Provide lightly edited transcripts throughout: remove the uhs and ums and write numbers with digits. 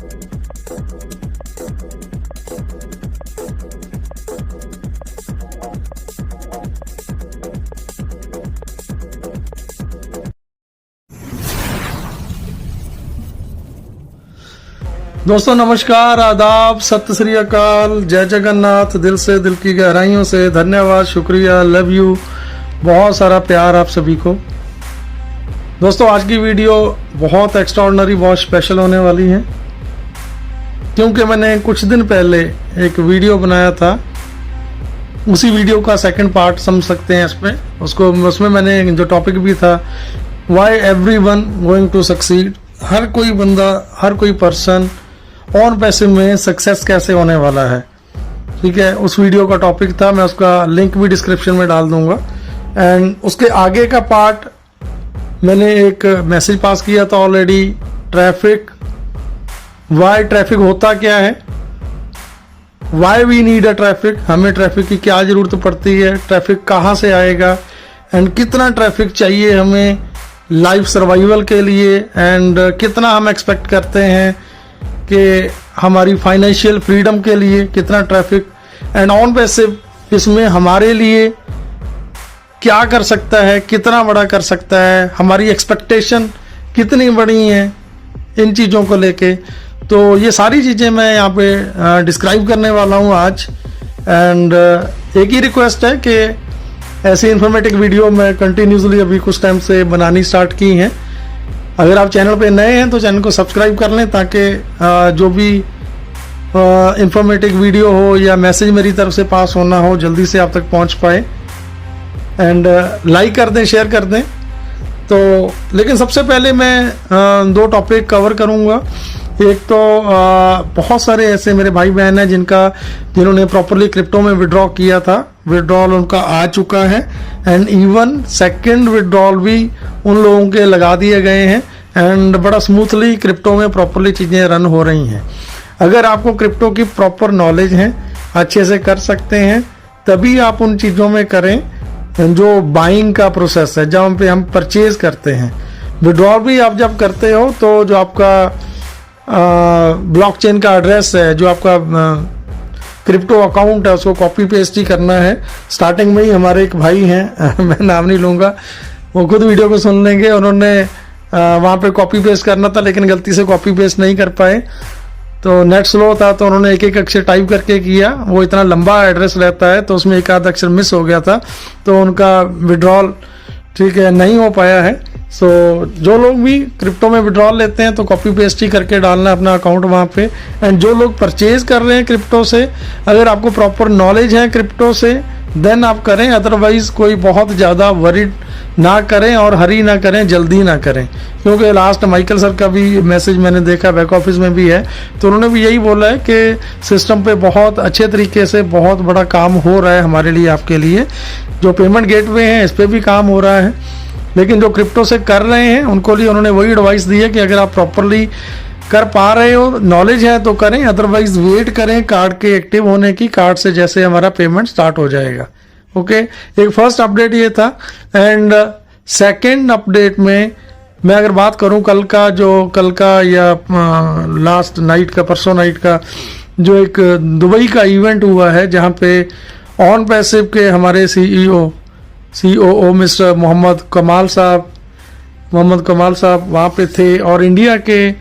दोस्तों नमस्कार, आदाब, सत श्री अकाल, जय जगन्नाथ। दिल से, दिल की गहराइयों से धन्यवाद, शुक्रिया, लव यू, बहुत सारा प्यार आप सभी को। दोस्तों आज की वीडियो बहुत एक्स्ट्राऑर्डिनरी, बहुत स्पेशल होने वाली है, क्योंकि मैंने कुछ दिन पहले एक वीडियो बनाया था। उसी वीडियो का सेकंड पार्ट समझ सकते हैं उसमें मैंने जो टॉपिक भी था, why everyone going to succeed, हर कोई बंदा, हर कोई पर्सन ऑन पैसे में सक्सेस कैसे होने वाला है। ठीक है, उस वीडियो का टॉपिक था, मैं उसका लिंक भी डिस्क्रिप्शन में डाल दूंगा। एंड उसके आगे का पार्ट मैंने एक मैसेज पास किया था ऑलरेडी, ट्रैफिक, वाई ट्रैफिक होता क्या है, why we need a traffic, हमें ट्रैफिक की क्या जरूरत पड़ती है, ट्रैफिक कहाँ से आएगा, एंड कितना ट्रैफिक चाहिए हमें लाइफ सर्वाइवल के लिए, एंड कितना हम एक्सपेक्ट करते हैं कि हमारी फाइनेंशियल फ्रीडम के लिए कितना ट्रैफिक, एंड ऑन पैसिव इसमें हमारे लिए क्या कर सकता है, कितना बड़ा कर सकता है, हमारी एक्सपेक्टेशन कितनी बड़ी है इन चीज़ों को लेके। तो ये सारी चीज़ें मैं यहाँ पे डिस्क्राइब करने वाला हूँ आज। एंड एक ही रिक्वेस्ट है कि ऐसी इन्फॉर्मेटिव वीडियो मैं कंटिन्यूसली अभी कुछ टाइम से बनानी स्टार्ट की हैं। अगर आप चैनल पे नए हैं तो चैनल को सब्सक्राइब कर लें, ताकि जो भी इंफॉर्मेटिव वीडियो हो या मैसेज मेरी तरफ से पास होना हो जल्दी से आप तक पहुंच पाए। एंड लाइक कर दें, शेयर कर दें। तो लेकिन सबसे पहले मैं दो टॉपिक कवर करूंगा। एक तो बहुत सारे ऐसे मेरे भाई बहन हैं जिन्होंने प्रॉपरली क्रिप्टो में विड्रॉ किया था, विड्रॉल उनका आ चुका है, एंड इवन सेकंड विड्रॉल भी उन लोगों के लगा दिए गए हैं, एंड बड़ा स्मूथली क्रिप्टो में प्रॉपरली चीज़ें रन हो रही हैं। अगर आपको क्रिप्टो की प्रॉपर नॉलेज है, अच्छे से कर सकते हैं, तभी आप उन चीज़ों में करें जो बाइंग का प्रोसेस है, जहाँ पे हम परचेज करते हैं। विड्रॉल भी आप जब करते हो तो जो आपका ब्लॉकचेन का एड्रेस है, जो आपका क्रिप्टो अकाउंट है, उसको कॉपी पेस्ट ही करना है। स्टार्टिंग में ही हमारे एक भाई हैं मैं नाम नहीं लूँगा, वो खुद वीडियो को सुन लेंगे, उन्होंने वहाँ पे कॉपी पेस्ट करना था लेकिन गलती से कॉपी पेस्ट नहीं कर पाए, तो नेट स्लो था, तो उन्होंने एक एक अक्षर टाइप करके किया। वो इतना लंबा एड्रेस रहता है तो उसमें एक आध अक्षर मिस हो गया था, तो उनका विड्रॉल ठीक है नहीं हो पाया है। सो जो लोग भी क्रिप्टो में विड्रॉल लेते हैं तो कॉपी पेस्ट ही करके डालना अपना अकाउंट वहाँ पे। एंड जो लोग परचेज कर रहे हैं क्रिप्टो से, अगर आपको प्रॉपर नॉलेज है क्रिप्टो से देन आप करें, अदरवाइज कोई बहुत ज़्यादा वरीड ना करें और हरी ना करें, जल्दी ना करें। क्योंकि लास्ट माइकल सर का भी मैसेज मैंने देखा, बैक ऑफिस में भी है, तो उन्होंने भी यही बोला है कि सिस्टम पे बहुत अच्छे तरीके से बहुत बड़ा काम हो रहा है हमारे लिए, आपके लिए। जो पेमेंट गेटवे हैं इस पर भी काम हो रहा है, लेकिन जो क्रिप्टो से कर रहे हैं उनको लिए उन्होंने वही एडवाइस दी है कि अगर आप प्रॉपरली कर पा रहे हो, नॉलेज है तो करें, अदरवाइज वेट करें कार्ड के एक्टिव होने की। कार्ड से जैसे हमारा पेमेंट स्टार्ट हो जाएगा। ओके, एक फर्स्ट अपडेट ये था। एंड सेकंड अपडेट में मैं अगर बात करूं कल का या लास्ट नाइट का, परसों नाइट का, जो एक दुबई का इवेंट हुआ है, जहां पे ऑन पैसिव के हमारे सीईओ मिस्टर मोहम्मद कमाल साहब वहाँ पे थे, और इंडिया के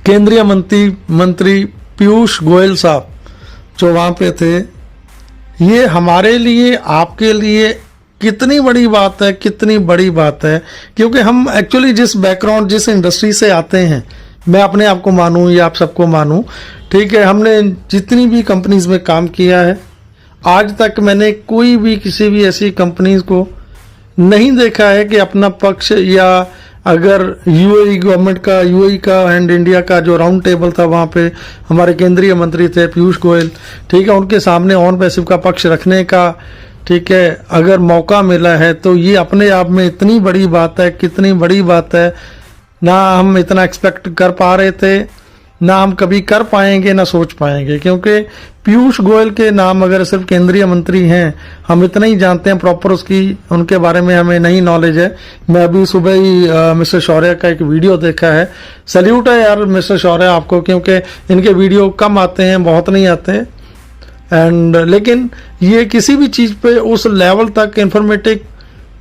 केंद्रीय मंत्री पीयूष गोयल साहब जो वहाँ पे थे। ये हमारे लिए, आपके लिए कितनी बड़ी बात है, कितनी बड़ी बात है, क्योंकि हम एक्चुअली जिस बैकग्राउंड, जिस इंडस्ट्री से आते हैं, मैं अपने आप को मानूं या आप सबको मानूं, ठीक है, हमने जितनी भी कंपनीज में काम किया है, आज तक मैंने कोई भी किसी भी ऐसी कंपनीज को नहीं देखा है कि अपना पक्ष, या अगर यूएई गवर्नमेंट का, यूएई का एंड इंडिया का जो राउंड टेबल था, वहाँ पे हमारे केंद्रीय मंत्री थे पीयूष गोयल, ठीक है, उनके सामने ऑन पैसिव का पक्ष रखने का, ठीक है, अगर मौका मिला है तो ये अपने आप में इतनी बड़ी बात है, कितनी बड़ी बात है, ना हम इतना एक्सपेक्ट कर पा रहे थे। ना हम कभी कर पाएंगे ना सोच पाएंगे, क्योंकि पीयूष गोयल के नाम अगर सिर्फ केंद्रीय मंत्री हैं, हम इतना ही जानते हैं, प्रॉपर उसकी उनके बारे में हमें नहीं नॉलेज है। मैं अभी सुबह ही मिस्टर शौर्य का एक वीडियो देखा है। सैल्यूट है यार मिस्टर शौर्य आपको, क्योंकि इनके वीडियो कम आते हैं, बहुत नहीं आते हैं। एंड लेकिन ये किसी भी चीज़ पे उस लेवल तक इंफॉर्मेटिव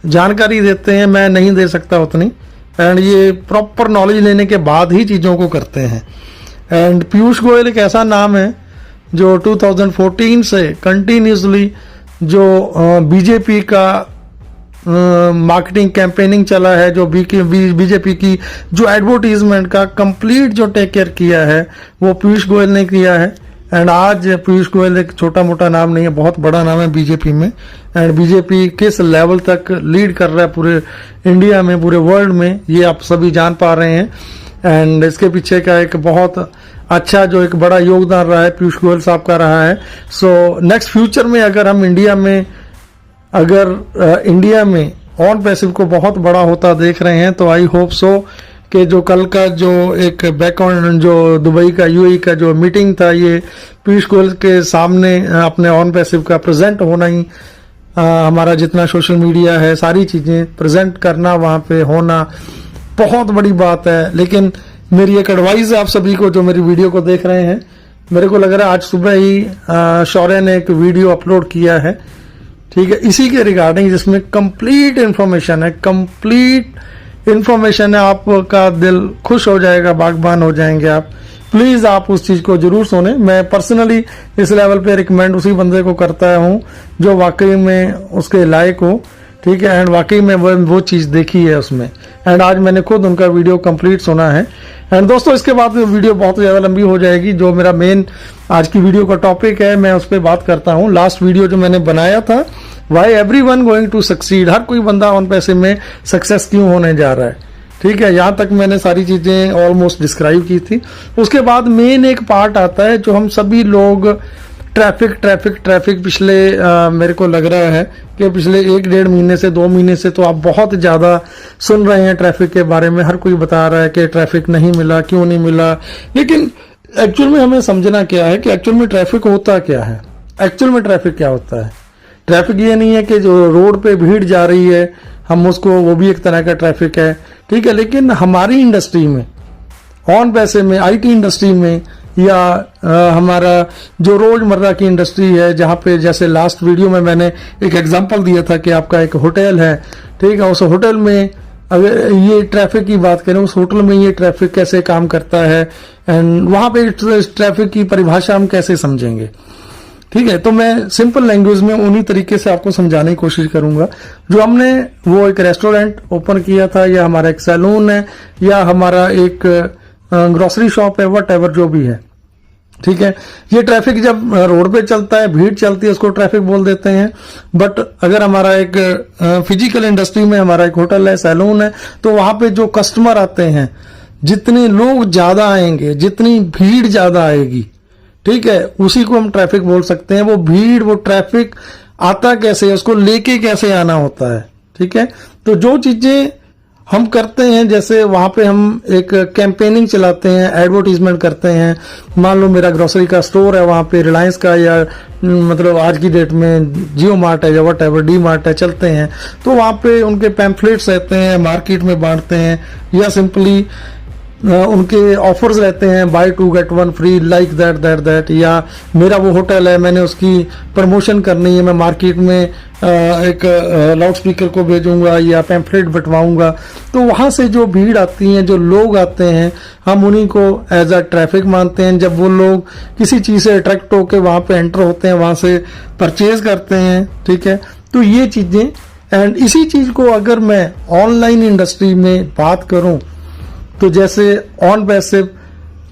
जानकारी देते हैं, मैं नहीं दे सकता उतनी। एंड ये प्रॉपर नॉलेज लेने के बाद ही चीज़ों को करते हैं। एंड पीयूष गोयल एक ऐसा नाम है जो 2014 से कंटिन्यूसली जो बीजेपी का मार्केटिंग कैंपेनिंग चला है, जो बीजेपी की जो एडवर्टीजमेंट का कंप्लीट जो टेक केयर किया है वो पीयूष गोयल ने किया है। एंड आज पीयूष गोयल एक छोटा मोटा नाम नहीं है, बहुत बड़ा नाम है बीजेपी में। एंड बीजेपी किस लेवल तक लीड कर रहा है पूरे इंडिया में, पूरे वर्ल्ड में, ये आप सभी जान पा रहे हैं। एंड इसके पीछे का एक बहुत अच्छा जो एक बड़ा योगदान रहा है पीयूष गोयल साहब का रहा है। सो नेक्स्ट फ्यूचर में अगर हम इंडिया में ऑन पैसिव को बहुत बड़ा होता देख रहे हैं, तो आई होप सो कि जो कल का जो एक बैकऑन जो दुबई का यूएई का जो मीटिंग था, ये पीयूष गोयल के सामने अपने ऑन पैसिव का प्रेजेंट होना ही हमारा जितना सोशल मीडिया है, सारी चीज़ें प्रेजेंट करना, वहाँ पे होना बहुत बड़ी बात है। लेकिन मेरी एक एडवाइस है आप सभी को जो मेरी वीडियो को देख रहे हैं, मेरे को लग रहा है आज सुबह ही शौर्य ने एक वीडियो अपलोड किया है, ठीक है, इसी के रिगार्डिंग, जिसमें कंप्लीट इंफॉर्मेशन है। आपका दिल खुश हो जाएगा, बागबान हो जाएंगे आप। प्लीज आप उस चीज को जरूर सुने। मैं पर्सनली इस लेवल पे रिकमेंड उसी बंदे को करता हूँ जो वाकई में उसके लायक हो, ठीक है। एंड वाकई में वो चीज देखी है उसमें। एंड आज मैंने खुद उनका वीडियो कंप्लीट सुना है। एंड दोस्तों इसके बाद वीडियो बहुत ज्यादा लंबी हो जाएगी। जो मेरा मेन आज की वीडियो का टॉपिक है, मैं उस पर बात करता हूँ। लास्ट वीडियो जो मैंने बनाया था, why everyone going to succeed, हर कोई बंदा ऑन पैसे में सक्सेस क्यों होने जा रहा है, ठीक है। यहाँ तक मैंने सारी चीजें ऑलमोस्ट डिस्क्राइब की थी। उसके बाद मेन एक पार्ट आता है जो हम सभी लोग ट्रैफिक पिछले मेरे को लग रहा है कि पिछले 1-1.5 महीने से 2 महीने से तो आप बहुत ज्यादा सुन रहे हैं ट्रैफिक के बारे में। हर कोई बता रहा है कि ट्रैफिक नहीं मिला, क्यों नहीं मिला। लेकिन एक्चुअल में हमें समझना क्या है कि एक्चुअल में ट्रैफिक होता क्या है। एक्चुअल में ट्रैफिक क्या होता है? ट्रैफिक ये नहीं है कि जो रोड पे भीड़ जा रही है हम उसको, वो भी एक तरह का ट्रैफिक है, ठीक है। लेकिन हमारी इंडस्ट्री में, ऑन पैसे में, आईटी इंडस्ट्री में, या हमारा जो रोजमर्रा की इंडस्ट्री है, जहाँ पे जैसे लास्ट वीडियो में मैंने एक एग्जांपल दिया था कि आपका एक होटल है, ठीक है, उस होटल में अगर ये ट्रैफिक की बात करें, उस होटल में ये ट्रैफिक कैसे काम करता है, एंड वहां पे ट्रैफिक की परिभाषा हम कैसे समझेंगे, ठीक है। तो मैं सिंपल लैंग्वेज में उन्हीं तरीके से आपको समझाने की कोशिश करूंगा। जो हमने वो एक रेस्टोरेंट ओपन किया था, या हमारा एक सैलून है, या हमारा एक ग्रोसरी शॉप है, वट एवर जो भी है, ठीक है। ये ट्रैफिक जब रोड पे चलता है, भीड़ चलती है, उसको ट्रैफिक बोल देते हैं। बट अगर हमारा एक फिजिकल इंडस्ट्री में हमारा एक होटल है, सैलून है, तो वहां पे जो कस्टमर आते हैं, जितने लोग ज्यादा आएंगे, जितनी भीड़ ज्यादा आएगी, ठीक है, उसी को हम ट्रैफिक बोल सकते हैं। वो भीड़, वो ट्रैफिक आता कैसे है, उसको लेके कैसे आना होता है, ठीक है। तो जो चीजें हम करते हैं, जैसे वहां पे हम एक कैंपेनिंग चलाते हैं, एडवर्टीजमेंट करते हैं। मान लो मेरा ग्रोसरी का स्टोर है, वहां पे रिलायंस का या मतलब आज की डेट में जियो मार्ट है या वट एवर डी मार्ट है, चलते हैं, तो वहां पे उनके पैम्फलेट्स रहते हैं, मार्केट में बांटते हैं, या सिंपली उनके ऑफर्स रहते हैं, buy 2 get 1 free, like that. या मेरा वो होटल है, मैंने उसकी प्रमोशन करनी है, मैं मार्केट में एक लाउड स्पीकर को भेजूंगा या पैम्फलेट बंटवाऊंगा। तो वहां से जो भीड़ आती है, जो लोग आते हैं, हम उन्हीं को एज अ ट्रैफिक मानते हैं। जब वो लोग किसी चीज से अट्रैक्ट होकर वहां पे एंटर होते हैं, वहां से परचेज करते हैं, ठीक है। तो ये चीजें, एंड इसी चीज को अगर मैं ऑनलाइन इंडस्ट्री में बात करूं, तो जैसे ऑन पैसिव,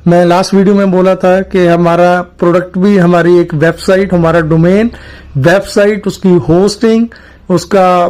मैं लास्ट वीडियो में बोला था कि हमारा प्रोडक्ट भी, हमारी एक वेबसाइट, हमारा डोमेन, वेबसाइट, उसकी होस्टिंग, उसका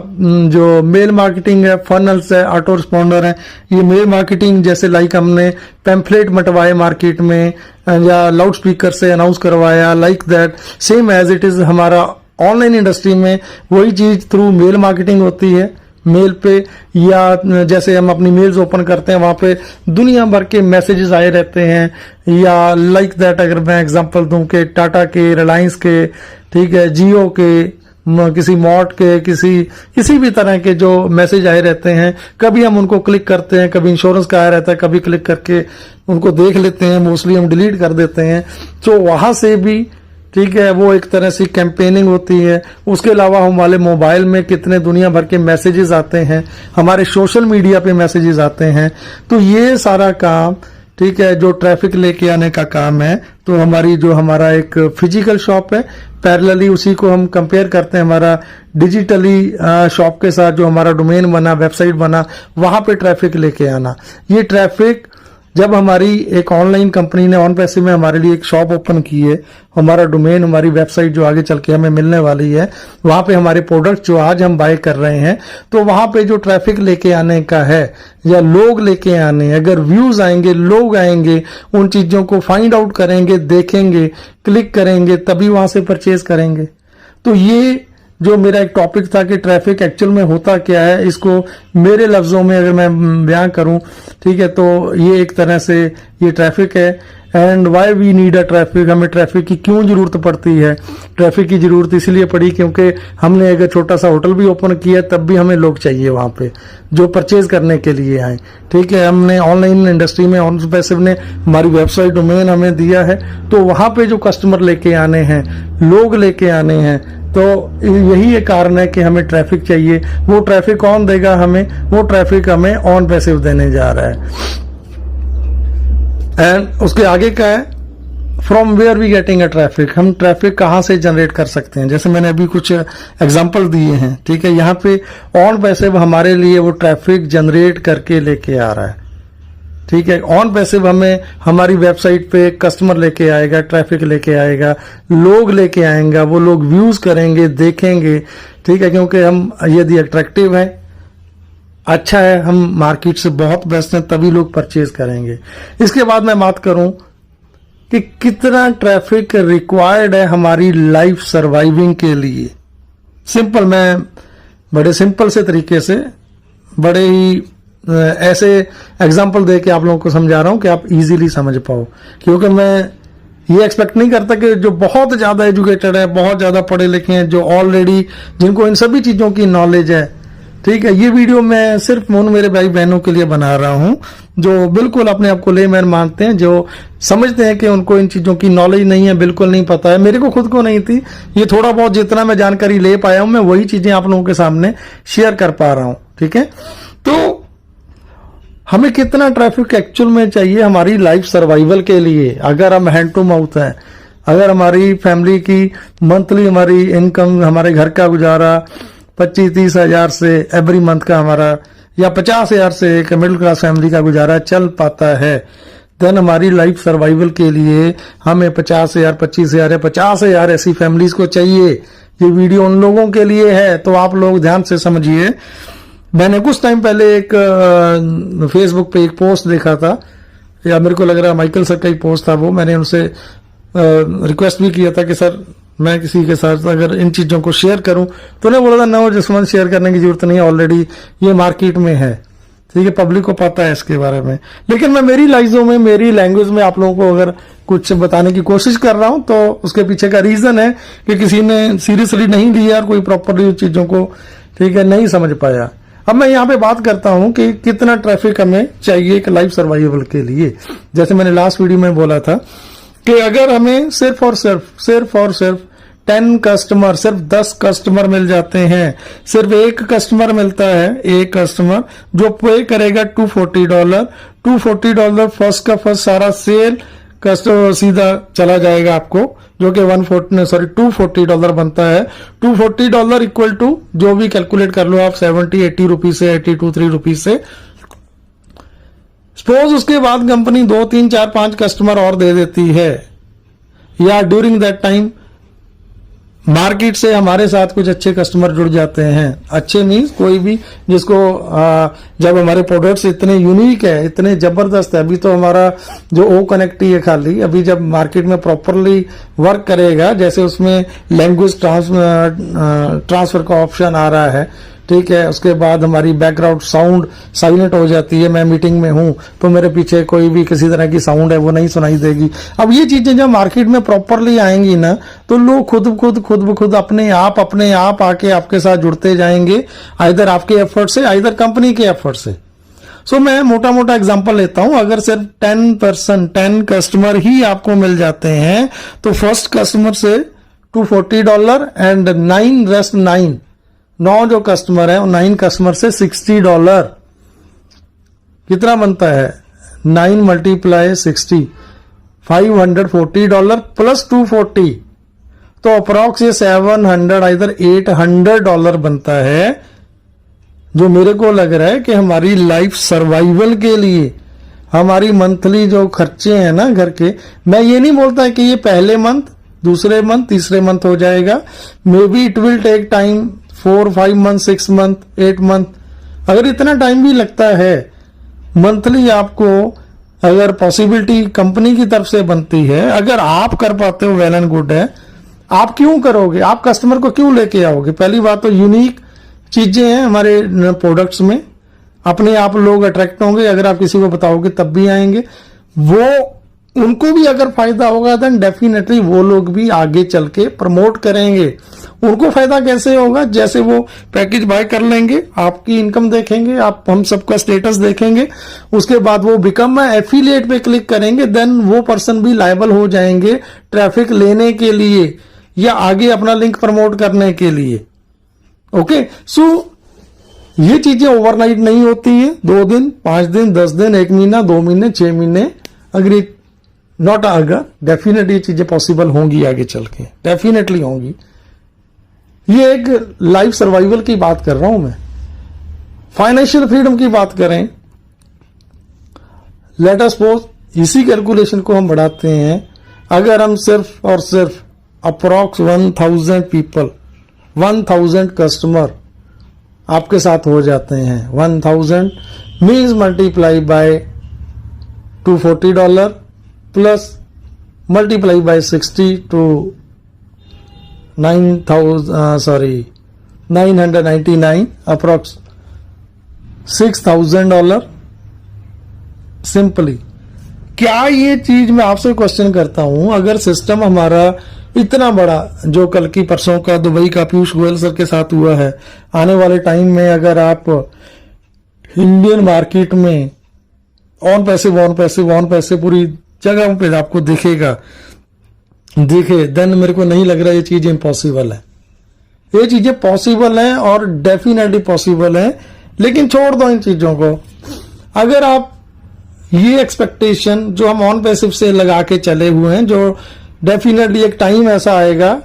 जो मेल मार्केटिंग है, फनल्स है, ऑटो रिस्पॉन्डर है। ये मेल मार्केटिंग जैसे लाइक हमने पैम्फलेट मटवाए मार्केट में, या लाउड स्पीकर से अनाउंस करवाया, like that, same as it is हमारा ऑनलाइन इंडस्ट्री में वही चीज थ्रू मेल मार्केटिंग होती है। मेल पे, या जैसे हम अपनी मेल्स ओपन करते हैं वहां पे दुनिया भर के मैसेजेस आए रहते हैं, या लाइक दैट अगर मैं एग्जांपल दूं कि टाटा के, रिलायंस के, ठीक है, जियो के, किसी मॉट के, किसी भी तरह के जो मैसेज आए रहते हैं, कभी हम उनको क्लिक करते हैं, कभी इंश्योरेंस का आया रहता है, कभी क्लिक करके उनको देख लेते हैं, मोस्टली हम डिलीट कर देते हैं। तो वहां से भी, ठीक है, वो एक तरह से कैंपेनिंग होती है। उसके अलावा हमारे मोबाइल में कितने दुनिया भर के मैसेजेस आते हैं, हमारे सोशल मीडिया पे मैसेजेस आते हैं। तो ये सारा काम, ठीक है, जो ट्रैफिक लेके आने का काम है, तो हमारा एक फिजिकल शॉप है, पैरेलली उसी को हम कंपेयर करते हैं हमारा डिजिटली शॉप के साथ, जो हमारा डोमेन बना, वेबसाइट बना, वहां पे ट्रैफिक लेके आना। ये ट्रैफिक जब हमारी एक ऑनलाइन कंपनी ने ऑन पैसे में हमारे लिए एक शॉप ओपन की है, हमारा डोमेन, हमारी वेबसाइट जो आगे चल के हमें मिलने वाली है, वहां पे हमारे प्रोडक्ट जो आज हम बाय कर रहे हैं, तो वहां पे जो ट्रैफिक लेके आने का है या लोग लेके आने, अगर व्यूज आएंगे, लोग आएंगे, उन चीजों को फाइंड आउट करेंगे, देखेंगे, क्लिक करेंगे, तभी वहां से परचेज करेंगे। तो ये जो मेरा एक टॉपिक था कि ट्रैफिक एक्चुअल में होता क्या है, इसको मेरे लफ्जों में अगर मैं बयां करूं, ठीक है, तो ये एक तरह से ये ट्रैफिक है। And why we need a traffic, हमें ट्रैफिक की क्यों जरूरत पड़ती है? ट्रैफिक की जरूरत इसलिए पड़ी क्योंकि हमने अगर छोटा सा होटल भी ओपन किया, तब भी हमें लोग चाहिए वहां पे जो परचेज करने के लिए आए, ठीक है। हमने ऑनलाइन इंडस्ट्री में ऑन पैसिव ने हमारी वेबसाइट डोमेन हमें दिया है, तो वहां पे जो कस्टमर लेके आने हैं, लोग लेके आने हैं, तो यही एक कारण है कि हमें ट्रैफिक चाहिए। वो ट्रैफिक कौन देगा हमें? वो ट्रैफिक हमें ऑन पैसिव देने जा रहा है। एंड उसके आगे का है from where we getting a traffic, हम ट्रैफिक कहां से जनरेट कर सकते हैं। जैसे मैंने अभी कुछ एग्जांपल दिए हैं, ठीक है, यहाँ पे ऑन पैसिव हमारे लिए वो ट्रैफिक जनरेट करके लेके आ रहा है, ठीक है। ऑन पैसिव हमें हमारी वेबसाइट पे कस्टमर लेके आएगा, ट्रैफिक लेके आएगा, लोग लेके आएगा, वो लोग व्यूज करेंगे, देखेंगे, ठीक है, क्योंकि हम यदि अट्रैक्टिव है, अच्छा है, हम मार्केट से बहुत बेस्ट हैं, तभी लोग परचेज करेंगे। इसके बाद मैं बात करूं कि कितना ट्रैफिक रिक्वायर्ड है हमारी लाइफ सर्वाइविंग के लिए। सिंपल, मैं बड़े सिंपल से तरीके से, बड़े ही ऐसे एग्जाम्पल दे के आप लोगों को समझा रहा हूं कि आप इजीली समझ पाओ, क्योंकि मैं ये एक्सपेक्ट नहीं करता कि जो बहुत ज्यादा एजुकेटेड है, बहुत ज्यादा पढ़े लिखे हैं, जो ऑलरेडी जिनको इन सभी चीजों की नॉलेज है, ठीक है, ये वीडियो मैं सिर्फ उन मेरे भाई बहनों के लिए बना रहा हूं जो बिल्कुल अपने आप को लेमैन मानते हैं, जो समझते हैं कि उनको इन चीजों की नॉलेज नहीं है, बिल्कुल नहीं पता है। मेरे को खुद को नहीं थी। ये थोड़ा बहुत जितना मैं जानकारी ले पाया हूं, मैं वही चीजें आप लोगों के सामने शेयर कर पा रहा हूं, ठीक है। तो हमें कितना ट्रैफिक एक्चुअल में चाहिए हमारी लाइफ सर्वाइवल के लिए? अगर हम हैंड टू माउथ हैं, अगर हमारी फैमिली की मंथली हमारी इनकम, हमारे घर का गुजारा 25-30 हजार से एवरी मंथ का हमारा, या 50 हजार से एक मिडिल क्लास फैमिली का गुजारा चल पाता है, देन हमारी लाइफ सर्वाइवल के लिए हमें 50 हजार, 25 हजार या 50 हजार ऐसी फैमिलीज को चाहिए। ये वीडियो उन लोगों के लिए है, तो आप लोग ध्यान से समझिए। मैंने कुछ टाइम पहले एक फेसबुक पे एक पोस्ट देखा था, या मेरे को लग रहा है माइकल सर का ही पोस्ट था वो। मैंने उनसे रिक्वेस्ट भी किया था कि सर मैं किसी के साथ अगर इन चीजों को शेयर करूं, तो उन्हें बोला था नो जसवंत, शेयर करने की जरूरत नहीं है, ऑलरेडी ये मार्केट में है, ठीक है, पब्लिक को पता है इसके बारे में। लेकिन मैं मेरी लाइजों में, मेरी लैंग्वेज में आप लोगों को अगर कुछ बताने की कोशिश कर रहा हूं, तो उसके पीछे का रीजन है कि किसी ने सीरियसली नहीं लिया और कोई प्रॉपरली चीजों को, ठीक है, नहीं समझ पाया। अब मैं यहाँ पे बात करता हूं कि कितना ट्रैफिक हमें चाहिए एक लाइफ सर्वाइवल के लिए। जैसे मैंने लास्ट वीडियो में बोला था कि अगर हमें सिर्फ और सिर्फ 10 कस्टमर, सिर्फ 10 कस्टमर मिल जाते हैं, सिर्फ एक कस्टमर मिलता है, एक कस्टमर जो पे करेगा $240 फर्स्ट का फर्स्ट सारा सेल कस्टमर सीधा चला जाएगा आपको, जो कि $240 बनता है। $240 इक्वल टू जो भी कैलकुलेट कर लो आप, 70-80 रुपीज से, 82-3 रुपीज से। सपोज उसके बाद कंपनी 2, 3, 4, 5 कस्टमर और दे देती है, या ड्यूरिंग दैट टाइम मार्केट से हमारे साथ कुछ अच्छे कस्टमर जुड़ जाते हैं। अच्छे मीन्स कोई भी जिसको जब हमारे प्रोडक्ट्स इतने यूनिक है, इतने जबरदस्त है, अभी तो हमारा जो ओ कनेक्ट ही है खाली, अभी जब मार्केट में प्रॉपरली वर्क करेगा, जैसे उसमें लैंग्वेज ट्रांसफर का ऑप्शन आ रहा है, ठीक है। उसके बाद हमारी बैकग्राउंड साउंड साइलेंट हो जाती है, मैं मीटिंग में हूं तो मेरे पीछे कोई भी किसी तरह की साउंड है वो नहीं सुनाई देगी। अब ये चीजें जब मार्केट में प्रॉपरली आएंगी ना तो लोग खुद अपने आप आके आपके साथ जुड़ते जाएंगे, आइदर आपके एफर्ट से आइदर कंपनी के एफर्ट से। सो मैं मोटा मोटा एग्जांपल लेता हूं, अगर सिर्फ 10 कस्टमर ही आपको मिल जाते हैं तो फर्स्ट कस्टमर से $240 एंड 9 जो कस्टमर है 9 कस्टमर से $60 कितना बनता है? 9 मल्टीप्लाई 60 $540 प्लस 240 तो अप्रॉक्स ये 700 इधर $800 बनता है, जो मेरे को लग रहा है कि हमारी लाइफ सर्वाइवल के लिए हमारी मंथली जो खर्चे हैं ना घर के, मैं ये नहीं बोलता कि ये पहले मंथ, दूसरे मंथ, तीसरे मंथ हो जाएगा, maybe it will take time 4, 5 month, 6 month, 8 month. अगर इतना टाइम भी लगता है मंथली आपको, अगर पॉसिबिलिटी कंपनी की तरफ से बनती है, अगर आप कर पाते हो वेल एंड गुड है। आप क्यों करोगे? आप कस्टमर को क्यों लेके आओगे? पहली बात तो यूनिक चीजें हैं हमारे प्रोडक्ट्स में, अपने आप लोग अट्रैक्ट होंगे। अगर आप किसी को बताओगे तब भी आएंगे, वो उनको भी अगर फायदा होगा देन डेफिनेटली वो लोग भी आगे चल के प्रमोट करेंगे। उनको फायदा कैसे होगा? जैसे वो पैकेज बाय कर लेंगे, आपकी इनकम देखेंगे, आप हम सबका स्टेटस देखेंगे, उसके बाद वो बिकम एफिलिएट पे क्लिक करेंगे, देन वो पर्सन भी लायबल हो जाएंगे ट्रैफिक लेने के लिए या आगे अपना लिंक प्रमोट करने के लिए। ओके, सो ये चीजें ओवरनाइट नहीं होती है, 2 दिन, 5 दिन, 10 दिन, 1 महीना, 2 महीने, 6 महीने, अगर नॉट अगर डेफिनेटली ये चीजें पॉसिबल होंगी आगे चल के, डेफिनेटली होंगी। ये एक लाइफ सर्वाइवल की बात कर रहा हूं मैं। फाइनेंशियल फ्रीडम की बात करें, लेट अस सपोज इसी कैलकुलेशन को हम बढ़ाते हैं, अगर हम सिर्फ और सिर्फ अप्रॉक्स 1000 पीपल, 1000 कस्टमर आपके साथ हो जाते हैं, 1000 means multiply by $240 plus multiply by 60 to 999 approx $6000 simply. क्या ये चीज मैं आपसे क्वेश्चन करता हूं, अगर सिस्टम हमारा इतना बड़ा, जो कल की परसों का दुबई का पीयूष गोयल सर के साथ हुआ है, आने वाले टाइम में अगर आप इंडियन मार्केट में ऑन पैसे पूरी जगह पे आपको दिखे देन मेरे को नहीं लग रहा ये चीज इम्पॉसिबल है। ये चीजें पॉसिबल हैं और डेफिनेटली पॉसिबल है, लेकिन छोड़ दो इन चीजों को। अगर आप ये एक्सपेक्टेशन जो हम ऑन पैसिव से लगा के चले हुए हैं, जो डेफिनेटली एक टाइम ऐसा आएगा,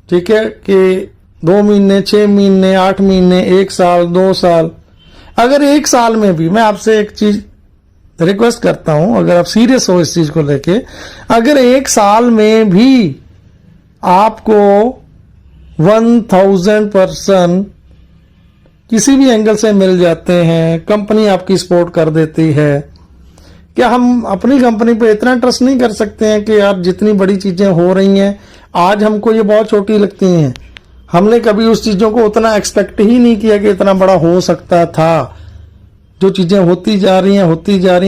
ठीक है, कि 2 महीने, 6 महीने, 8 महीने, 1 साल, 2 साल, अगर 1 साल में भी, मैं आपसे एक चीज रिक्वेस्ट करता हूं, अगर आप सीरियस हो इस चीज को लेके, अगर 1 साल में भी आपको 1000 पर्सन किसी भी एंगल से मिल जाते हैं, कंपनी आपकी सपोर्ट कर देती है, क्या हम अपनी कंपनी पे इतना ट्रस्ट नहीं कर सकते हैं कि यार जितनी बड़ी चीजें हो रही हैं आज हमको ये बहुत छोटी लगती हैं, हमने कभी उस चीजों को उतना एक्सपेक्ट ही नहीं किया कि इतना बड़ा हो सकता था। जो चीजें होती जा रही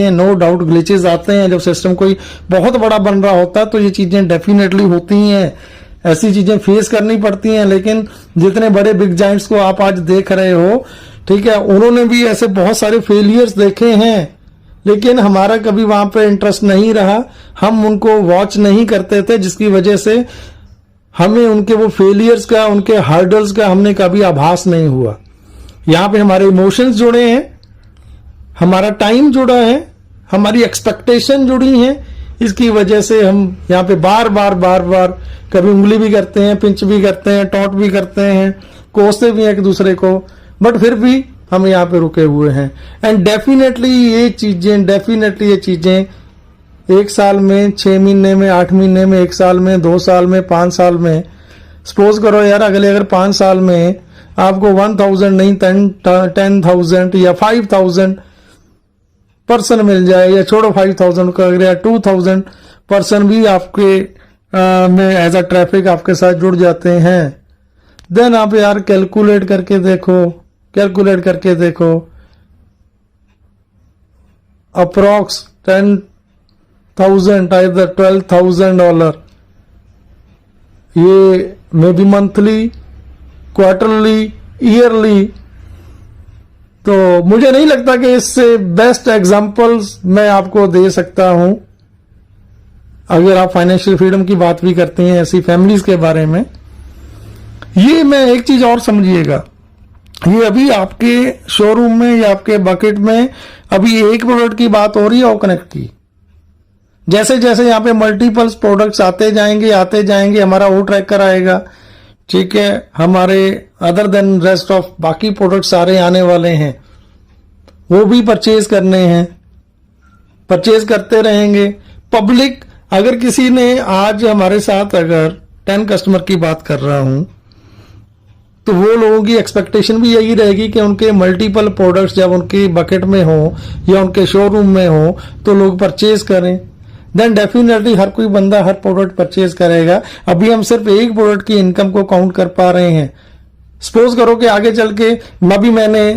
हैं, नो डाउट ग्लिचेस आते हैं, जब सिस्टम कोई बहुत बड़ा बन रहा होता है तो ये चीजें डेफिनेटली होती हैं, ऐसी चीजें फेस करनी पड़ती हैं। लेकिन जितने बड़े बिग जाइंट्स को आप आज देख रहे हो, ठीक है, उन्होंने भी ऐसे बहुत सारे फेलियर्स देखे हैं, लेकिन हमारा कभी वहां पे इंटरेस्ट नहीं रहा, हम उनको वॉच नहीं करते थे, जिसकी वजह से हमें उनके वो फेलियर्स का, उनके हर्डल्स का हमने कभी आभास नहीं हुआ। यहाँ पे हमारे इमोशंस जुड़े हैं, हमारा टाइम जुड़ा है, हमारी एक्सपेक्टेशन जुड़ी है, इसकी वजह से हम यहाँ पे बार बार कभी उंगली भी करते हैं, पिंच भी करते हैं, टॉट भी करते हैं, कोसते भी हैं एक दूसरे को, बट फिर भी हम यहाँ पे रुके हुए हैं। एंड डेफिनेटली ये चीजें 1 साल में, 6 महीने में, 8 महीने में, 1 साल में, 2 साल में, 5 साल में, सपोज करो यार अगर 5 साल में आपको 1000 नहीं 10,000 या 5,000 पर्सन मिल जाए, या छोड़ो 5,000 का, अगर 2,000 पर्सन भी आपके में एज अ ट्रैफिक आपके साथ जुड़ जाते हैं, देन आप यार कैलकुलेट करके देखो कैलकुलेट करके देखो, अप्रॉक्स 10,000 आइदर $12,000, ये may be monthly, quarterly, yearly. तो मुझे नहीं लगता कि इससे बेस्ट एग्जांपल्स मैं आपको दे सकता हूं। अगर आप फाइनेंशियल फ्रीडम की बात भी करते हैं ऐसी फैमिलीज के बारे में, ये मैं एक चीज और समझिएगा, ये अभी आपके शोरूम में या आपके बकेट में अभी एक प्रोडक्ट की बात हो रही है, ओ कनेक्ट की। जैसे जैसे यहाँ पे मल्टीपल्स प्रोडक्ट्स आते जाएंगे, हमारा ओ ट्रैकर आएगा, ठीक है, हमारे अदर देन रेस्ट ऑफ बाकी प्रोडक्ट सारे आने वाले हैं, वो भी परचेज करने हैं, परचेज करते रहेंगे। पब्लिक, अगर किसी ने आज हमारे साथ, अगर 10 कस्टमर की बात कर रहा हूं, तो वो लोगों की एक्सपेक्टेशन भी यही रहेगी कि उनके मल्टीपल प्रोडक्ट्स जब उनके बकेट में हो या उनके शोरूम में हो तो लोग परचेज करें। देन डेफिनेटली हर कोई बंदा हर प्रोडक्ट परचेज करेगा। अभी हम सिर्फ एक प्रोडक्ट की इनकम को काउंट कर पा रहे हैं। सपोज करो कि आगे चल के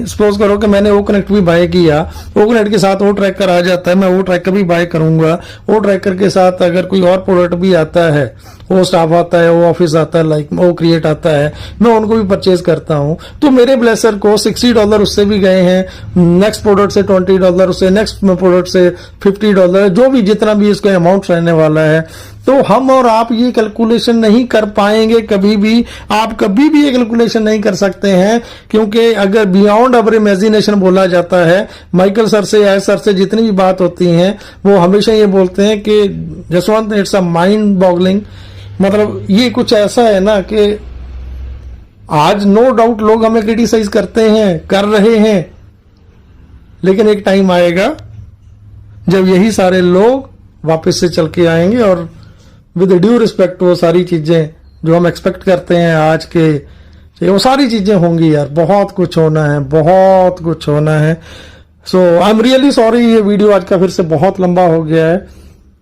सपोज करो कि मैंने ओ कनेक्ट भी बाय किया, ओ कनेक्ट के साथ ओ ट्रैकर आ जाता है, मैं ओ ट्रैकर भी बाय करूंगा। ओ ट्रैकर के साथ अगर कोई और प्रोडक्ट भी आता है, ओ स्टाफ आता है, ओ ऑफिस आता है, लाइक ओ क्रिएट आता है, मैं उनको भी परचेज करता हूं, तो मेरे ब्लेसर को $60 उससे भी गए हैं, नेक्स्ट प्रोडक्ट से $20 उससे, नेक्स्ट प्रोडक्ट से $50, जो भी जितना भी इसका अमाउंट रहने वाला है। तो हम और आप ये कैलकुलेशन नहीं कर पाएंगे कभी भी, आप कभी भी ये कैलकुलेशन नहीं कर सकते हैं, क्योंकि अगर बियॉन्ड अवर इमेजिनेशन बोला जाता है, माइकल सर से या सर से जितनी भी बात होती है, वो हमेशा ये बोलते हैं कि Jaswant, it's a mind boggling. मतलब ये कुछ ऐसा है ना कि आज नो डाउट लोग हमें क्रिटिसाइज करते हैं, कर रहे हैं, लेकिन एक टाइम आएगा जब यही सारे लोग वापस से चल के आएंगे और विद ड्यू रिस्पेक्ट वो सारी चीजें जो हम एक्सपेक्ट करते हैं आज के, वो सारी चीजें होंगी यार। बहुत कुछ होना है, बहुत कुछ होना है। सो आई एम रियली सॉरी, ये वीडियो आज का फिर से बहुत लंबा हो गया है,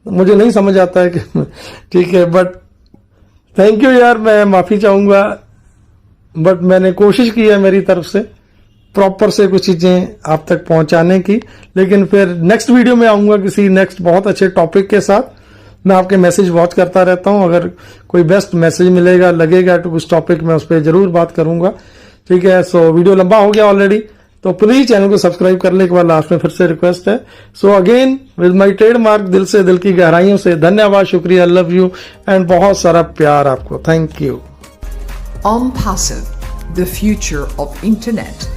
मुझे नहीं समझ आता है कि ठीक है, बट थैंक यू यार, मैं माफी चाहूंगा, बट मैंने कोशिश की है मेरी तरफ से प्रॉपर से कुछ चीजें आप तक पहुंचाने की। लेकिन फिर नेक्स्ट वीडियो में आऊंगा किसी नेक्स्ट बहुत अच्छे टॉपिक के साथ। मैं आपके मैसेज वॉच करता रहता हूं, अगर कोई बेस्ट मैसेज मिलेगा, लगेगा तो उस टॉपिक में उस पर जरूर बात करूंगा, ठीक है। सो वीडियो लंबा हो गया ऑलरेडी, तो प्लीज चैनल को सब्सक्राइब करने के बाद लास्ट में फिर से रिक्वेस्ट है। So again with my trademark, दिल से दिल की गहराइयों से धन्यवाद, शुक्रिया, लव यू एंड बहुत सारा प्यार आपको, thank you. OnPassive, the future of internet.